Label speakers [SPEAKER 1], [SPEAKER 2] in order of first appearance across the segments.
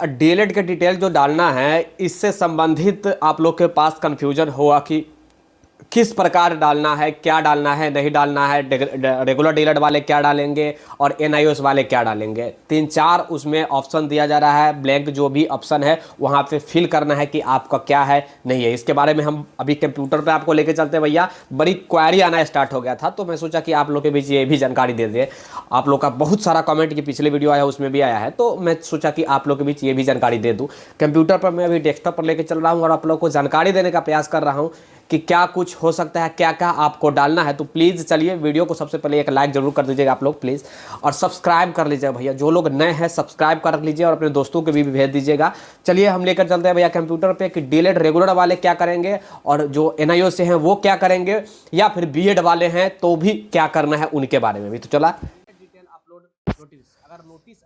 [SPEAKER 1] DElEd के detail जो डालना है, इससे संबंधित आप लोग के पास कन्फ्यूजन हुआ कि किस प्रकार डालना है, क्या डालना है, नहीं डालना है, रेगुलर डीएलएड वाले क्या डालेंगे और एनआईओएस वाले क्या डालेंगे। 3-4 उसमें ऑप्शन दिया जा रहा है। ब्लैंक जो भी ऑप्शन है वहाँ पे फिल करना है कि आपका क्या है, नहीं है। इसके बारे में हम अभी कंप्यूटर पे आपको लेके चलते हैं भैया। बड़ी क्वेरी आना स्टार्ट हो गया था, तो मैं सोचा कि आप लोग के बीच ये भी जानकारी दे दें। आप लोग का बहुत सारा कमेंट की पिछले वीडियो आया उसमें भी आया है, तो मैं सोचा कि आप लोग के बीच ये भी जानकारी दे दूँ। कंप्यूटर पर मैं अभी डेस्कटॉप पर लेके चल रहा हूँ और आप लोग को जानकारी देने का प्रयास कर रहा हूँ कि क्या कुछ हो सकता है, क्या क्या आपको डालना है। तो प्लीज़ चलिए, वीडियो को सबसे पहले एक लाइक जरूर कर दीजिएगा आप लोग प्लीज़, और सब्सक्राइब कर लीजिएगा भैया। जो लोग नए हैं सब्सक्राइब कर लीजिए और अपने दोस्तों को भी भेज दीजिएगा। चलिए हम लेकर चलते हैं भैया कंप्यूटर पे कि डीएलएड रेगुलर वाले क्या करेंगे और जो एनआईओ से हैं वो क्या करेंगे, या फिर बीएड वाले हैं तो भी क्या करना है उनके बारे में भी। तो चला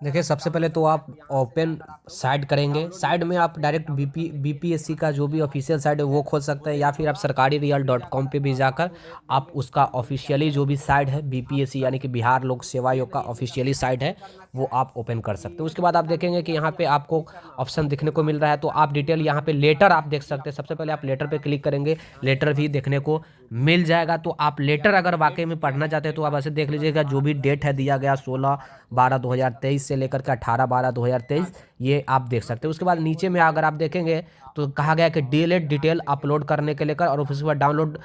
[SPEAKER 2] देखिए, सबसे पहले तो आप ओपन साइट करेंगे। साइट में आप डायरेक्ट बीपीएससी का जो भी ऑफिशियल साइट है वो खोल सकते हैं, या फिर आप सरकारीरियल.com पे भी जाकर आप उसका ऑफिशियली जो भी साइट है बीपीएससी यानी कि बिहार लोक सेवा आयोग का ऑफिशियली साइट है वो आप ओपन कर सकते हैं। उसके बाद आप देखेंगे कि यहाँ पे आपको ऑप्शन दिखने को मिल रहा है, तो आप डिटेल यहाँ पे लेटर आप देख सकते हैं। सबसे पहले आप लेटर पे क्लिक करेंगे, लेटर भी देखने को मिल जाएगा। तो आप लेटर अगर वाकई में पढ़ना चाहते हैं तो आप ऐसे देख लीजिएगा, जो भी डेट है दिया गया 16/12/2023 से लेकर के 18/12/2023, ये आप देख सकते हैं। उसके बाद नीचे में अगर आप देखेंगे तो कहा गया कि डीएलएड डिटेल अपलोड करने के लेकर, और उसके बाद download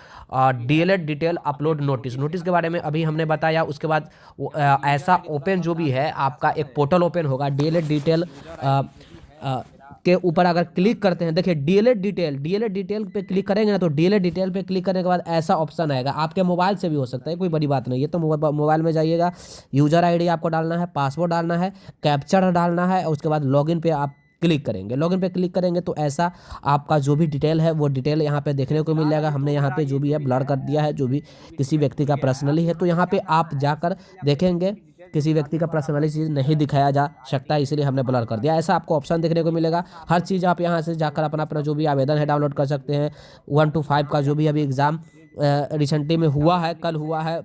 [SPEAKER 2] DElEd detail upload notice. Notice के बारे में अभी हमने बताया। उसके बाद ऐसा ओपन जो भी है आपका एक पोर्टल ओपन होगा डीएलएड डिटेल के ऊपर अगर क्लिक करते हैं, देखिए डीएलएड डिटेल पे क्लिक करेंगे ना, तो डीएलएड डिटेल पे क्लिक करने के बाद ऐसा ऑप्शन आएगा। आपके मोबाइल से भी हो सकता है, कोई बड़ी बात नहीं है। तो मोबाइल में जाइएगा, यूजर आईडी आपको डालना है, पासवर्ड डालना है, कैप्चर डालना है, उसके बाद लॉगिन पे आप क्लिक करेंगे। लॉगिन पे क्लिक करेंगे तो ऐसा आपका जो भी डिटेल है वो डिटेल यहाँ पे देखने को मिल जाएगा। हमने यहाँ पे जो भी है ब्लर कर दिया है, जो भी किसी व्यक्ति का पर्सनली है। तो यहाँ पे आप जाकर देखेंगे किसी व्यक्ति का पर्सनली चीज़ नहीं दिखाया जा सकता, इसलिए हमने ब्लर कर दिया। ऐसा आपको ऑप्शन देखने को मिलेगा। हर चीज़ आप यहाँ से जाकर अपना अपना जो भी आवेदन है डाउनलोड कर सकते हैं। 1 to 5 का जो भी अभी एग्ज़ाम रिसेंटली में हुआ है, कल हुआ है,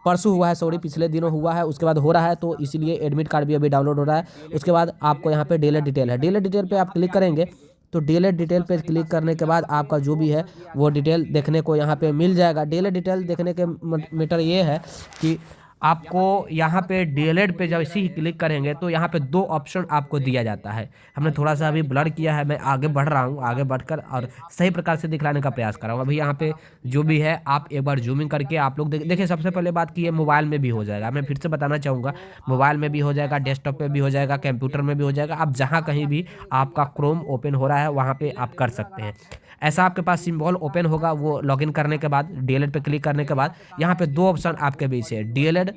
[SPEAKER 2] परसों हुआ है, सॉरी पिछले दिनों हुआ है, उसके बाद हो रहा है, तो इसीलिए एडमिट कार्ड भी अभी डाउनलोड हो रहा है। उसके बाद आपको यहाँ पे डीएलएड डिटेल है, डीएलएड डिटेल पे आप क्लिक करेंगे। तो डीएलएड डिटेल पे क्लिक करने के बाद आपका जो भी है वो डिटेल देखने को यहाँ पे मिल जाएगा। डीएलएड डिटेल देखने के मैटर ये है कि आपको यहाँ पे डीएलएड पे जब इसी क्लिक करेंगे तो यहाँ पे 2 ऑप्शन आपको दिया जाता है। हमने थोड़ा सा अभी ब्लर किया है, मैं आगे बढ़ रहा हूँ, आगे बढ़कर और सही प्रकार से दिखलाने का प्रयास कर रहा हूँ। अभी यहाँ पे जो भी है आप एक बार जूमिंग करके आप लोग देखिए। सबसे पहले बात की ये मोबाइल में भी हो जाएगा, मैं फिर से बताना चाहूँगा, मोबाइल में भी हो जाएगा, डेस्कटॉप पे भी हो जाएगा, कंप्यूटर में भी हो जाएगा। आप जहाँ कहीं भी आपका क्रोम ओपन हो रहा है वहाँ पे आप कर सकते हैं। ऐसा आपके पास सिंबल ओपन होगा, वो लॉगिन करने के बाद डीएलएड पे क्लिक करने के बाद यहाँ पे 2 ऑप्शन आपके बीच है, डीएलएड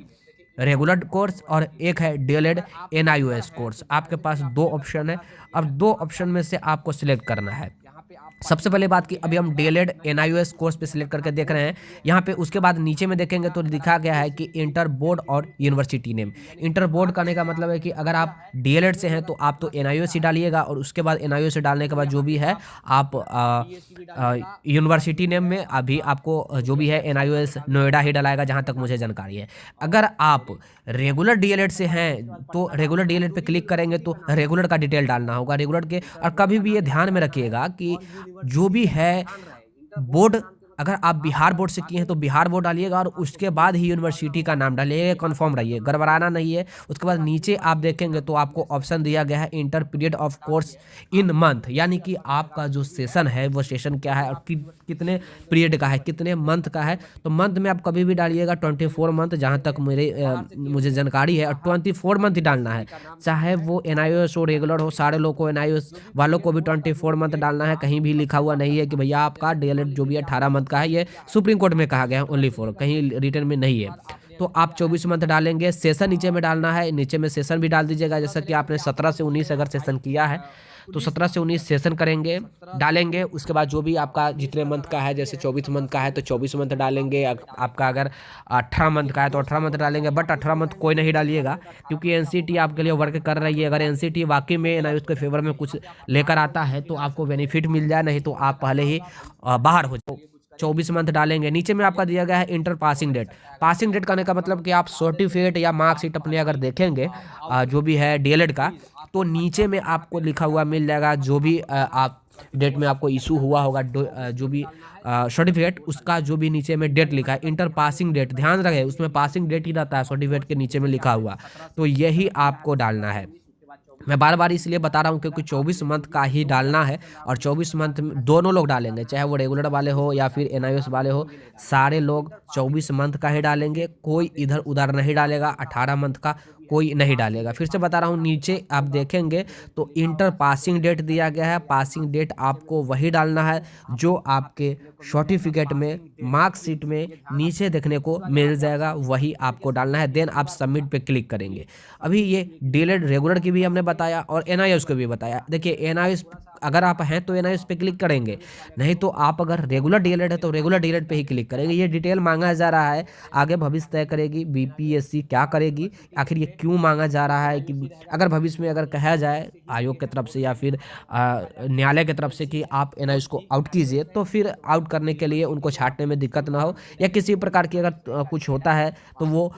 [SPEAKER 2] रेगुलर कोर्स और एक है डीएलएड एनआईओएस कोर्स। आपके पास 2 ऑप्शन है। अब 2 ऑप्शन में से आपको सिलेक्ट करना है। सबसे पहले बात की अभी हम डीएलएड एनआईओएस कोर्स पे सिलेक्ट करके देख रहे हैं यहाँ पे। उसके बाद नीचे में देखेंगे तो लिखा गया है कि इंटर बोर्ड और यूनिवर्सिटी नेम। इंटर बोर्ड करने का मतलब है कि अगर आप डीएलएड से हैं तो आप तो एनआईओएस ही डालिएगा, और उसके बाद एनआईओएस से डालने के बाद जो भी है आप यूनिवर्सिटी नेम में अभी आपको जो भी है एनआईओएस नोएडा ही डलाएगा, जहाँ तक मुझे जानकारी है। अगर आप रेगुलर डीएलएड से हैं तो रेगुलर डीएलएड पे क्लिक करेंगे तो रेगुलर का डिटेल डालना होगा, रेगुलर के। और कभी भी ये ध्यान में रखिएगा कि जो भी है बोर्ड, अगर आप बिहार बोर्ड से किए हैं तो बिहार बोर्ड डालिएगा, और उसके बाद ही यूनिवर्सिटी का नाम डालिएगा। कंफर्म रहिए, गड़बड़ाना नहीं है। उसके बाद नीचे आप देखेंगे तो आपको ऑप्शन दिया गया है inter period of course in month, यानी कि आपका जो सेशन है वो सेशन क्या है और कितने पीरियड का है, कितने मंथ का है। तो मंथ में आप कभी भी डालिएगा 24 मंथ, जहाँ तक मुझे जानकारी है, और 24 मंथ ही डालना है। चाहे वो एनआईओएस हो, रेगुलर हो, सारे लोग को एनआईओएस वालों को भी 24 मंथ डालना है। कहीं भी लिखा हुआ नहीं है कि भैया आपका डीएलएड जो भी 18 मंथ का है। ये सुप्रीम कोर्ट में कहा गया है ओनली फॉर, कहीं रिटर्न में नहीं है। तो आप 24 मंथ डालेंगे। सेशन नीचे में डालना है, नीचे में सेशन भी डाल दीजिएगा। जैसा कि आपने 17 से 19 अगर सेशन किया है तो 17 से 19 सेशन करेंगे, डालेंगे। उसके बाद जो भी आपका जितने मंथ का है, जैसे 24 मंथ का है तो 24 मंथ डालेंगे। आपका अगर 18 मंथ का है तो 18 मंथ डालेंगे। बट 18 मंथ कोई नहीं डालिएगा, क्योंकि एनसीटी आपके लिए वर्क कर रही है। अगर एनसीटी वाकई में ना उसके फेवर में कुछ लेकर आता है तो आपको बेनिफिट मिल जाए, नहीं तो आप पहले ही बाहर हो जाओ। 24 मंथ डालेंगे। नीचे में आपका दिया गया है inter passing date. Passing date करने का मतलब कि आप सर्टिफिकेट या मार्कशीट अपने अगर देखेंगे जो भी है डीएलएड का, तो नीचे में आपको लिखा हुआ मिल जाएगा जो भी आप डेट में आपको इशू हुआ होगा जो भी सर्टिफिकेट, उसका जो भी नीचे में डेट लिखा है, इंटर पासिंग डेट, ध्यान रहे उसमें पासिंग डेट ही रहता है सर्टिफिकेट के नीचे में लिखा हुआ, तो यही आपको डालना है। मैं बार बार इसलिए बता रहा हूँ क्योंकि 24 मंथ का ही डालना है, और 24 मंथ में दोनों लोग डालेंगे, चाहे वो रेगुलर वाले हो या फिर NIOS वाले हो, सारे लोग 24 मंथ का ही डालेंगे, कोई इधर उधर नहीं डालेगा, 18 मंथ का कोई नहीं डालेगा। फिर से बता रहा हूँ, नीचे आप देखेंगे तो इंटर पासिंग डेट दिया गया है, पासिंग डेट आपको वही डालना है जो आपके सर्टिफिकेट में, मार्कशीट में नीचे देखने को मिल जाएगा, वही आपको डालना है। देन आप सबमिट पे क्लिक करेंगे। अभी ये डीएलएड रेगुलर की भी हमने बताया और NIOS को भी बताया। देखिए NIOS अगर आप हैं तो NIOS पे क्लिक करेंगे, नहीं तो आप अगर रेगुलर डीएलएड है तो रेगुलर डीएलएड पे ही क्लिक करेंगे। ये डिटेल मांगा जा रहा है, आगे भविष्य तय करेगी BPSC क्या करेगी, आखिर ये क्यों मांगा जा रहा है, कि अगर भविष्य में अगर कहा जाए आयोग की तरफ से या फिर न्यायालय की तरफ से कि आप NIOS को आउट कीजिए, तो फिर आउट करने के लिए उनको छांटने में दिक्कत ना हो, या किसी प्रकार की अगर कुछ होता है तो वो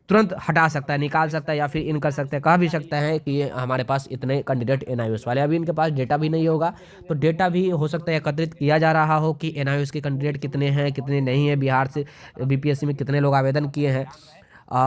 [SPEAKER 2] तुरंत हटा सकता है, निकाल सकता है, या फिर इन कर सकते हैं, कह भी सकता है कि हमारे पास इतने कैंडिडेट NIOS वाले, अभी इनके पास डेटा भी नहीं होगा, तो डेटा भी हो सकता है एकत्रित किया जा रहा हो कि NIOS के कैंडिडेट कितने हैं कितने नहीं हैं, बिहार से BPSC में कितने लोग आवेदन किए हैं।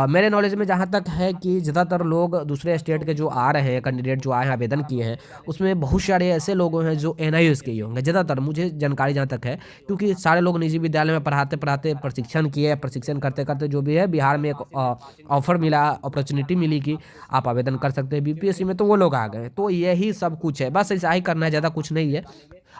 [SPEAKER 2] मेरे नॉलेज में जहाँ तक है कि ज़्यादातर लोग दूसरे स्टेट के जो आ रहे हैं, कैंडिडेट जो आए हैं आवेदन किए हैं, उसमें बहुत सारे ऐसे लोग हैं जो NIOS के ही होंगे ज़्यादातर, मुझे जानकारी जहाँ तक है, क्योंकि सारे लोग निजी विद्यालय में पढ़ाते पढ़ाते प्रशिक्षण किए, प्रशिक्षण करते करते जो भी है बिहार में एक ऑफर मिला, अपॉर्चुनिटी मिली कि आप आवेदन कर सकते हैं BPSC में, तो वो लोग आ गए। तो यही सब कुछ है, बस ऐसा ही करना है, ज़्यादा कुछ नहीं है।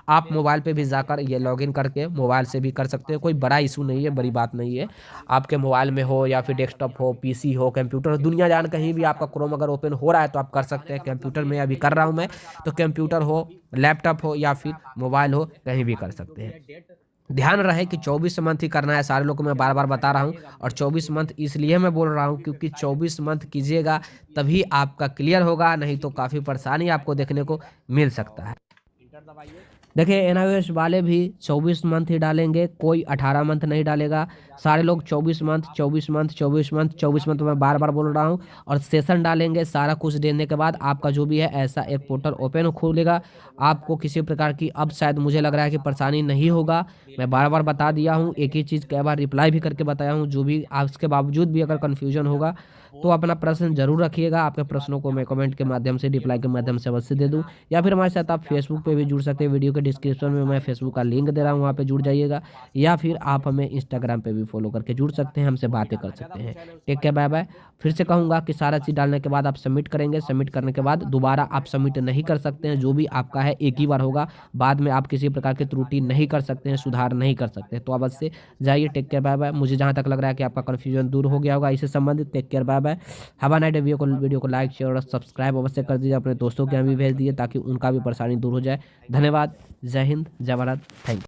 [SPEAKER 2] आप मोबाइल पे भी जाकर ये लॉगिन करके मोबाइल से भी कर सकते हैं, कोई बड़ा इशू नहीं है, बड़ी बात नहीं है। आपके मोबाइल में हो या फिर डेस्कटॉप हो, PC हो, कंप्यूटर हो, दुनिया जान कहीं भी आपका क्रोम अगर ओपन हो रहा है तो आप कर सकते हैं। कंप्यूटर में अभी कर रहा हूँ मैं, तो कंप्यूटर हो, लैपटॉप हो या फिर मोबाइल हो, कहीं भी कर सकते हैं। ध्यान रहे कि 24 मंथ ही करना है, सारे लोग को मैं बार बार बता रहा हूँ, और 24 मंथ इसलिए मैं बोल रहा हूँ क्योंकि 24 मंथ कीजिएगा तभी आपका क्लियर होगा, नहीं तो काफ़ी परेशानी आपको देखने को मिल सकता है। देखिए NIOS वाले भी 24 मंथ ही डालेंगे, कोई 18 मंथ नहीं डालेगा, सारे लोग 24 मंथ 24 मंथ 24 मंथ 24 मंथ, मैं बार बार बोल रहा हूँ, और सेशन डालेंगे। सारा कुछ देने के बाद आपका जो भी है ऐसा एक पोर्टल ओपन खोलेगा, आपको किसी प्रकार की अब शायद मुझे लग रहा है कि परेशानी नहीं होगा। मैं बार बार बता दिया हूँ, एक ही चीज़ कई बार रिप्लाई भी करके बताया हूँ, जो भी उसके बावजूद भी अगर कन्फ्यूजन होगा तो अपना प्रश्न जरूर रखिएगा। आपके प्रश्नों को मैं कमेंट के माध्यम से, रिप्लाई के माध्यम से अवश्य दे दूँ, या फिर हमारे साथ आप फेसबुक पे भी जुड़ सकते हैं। वीडियो के डिस्क्रिप्शन में मैं फेसबुक का लिंक दे रहा हूँ, वहाँ पे जुड़ जाइएगा, या फिर आप हमें इंस्टाग्राम पे भी फॉलो करके जुड़ सकते हैं, हमसे बातें कर सकते हैं। Take care, bye bye. फिर से कहूँगा कि सारा चीज़ डालने के बाद आप सबमिट करेंगे, सबमिट करने के बाद दोबारा आप सबमिट नहीं कर सकते हैं, जो भी आपका है एक ही बार होगा, बाद में आप किसी प्रकार की त्रुटि नहीं कर सकते हैं, सुधार नहीं कर सकते हैं। तो अवश्य जाइए। Take care, bye bye. मुझे जहाँ तक लग रहा है कि आपका कन्फ्यूजन दूर हो गया होगा इससे संबंधित। Take care, bye bye. Have a nice day. Video को लाइक, शेयर और सब्सक्राइब अवश्य कर दीजिए, अपने दोस्तों के यहाँ भी भेज दीजिए ताकि उनका भी परेशानी दूर हो जाए। धन्यवाद। जय हिंद, जय भारत। Thank you.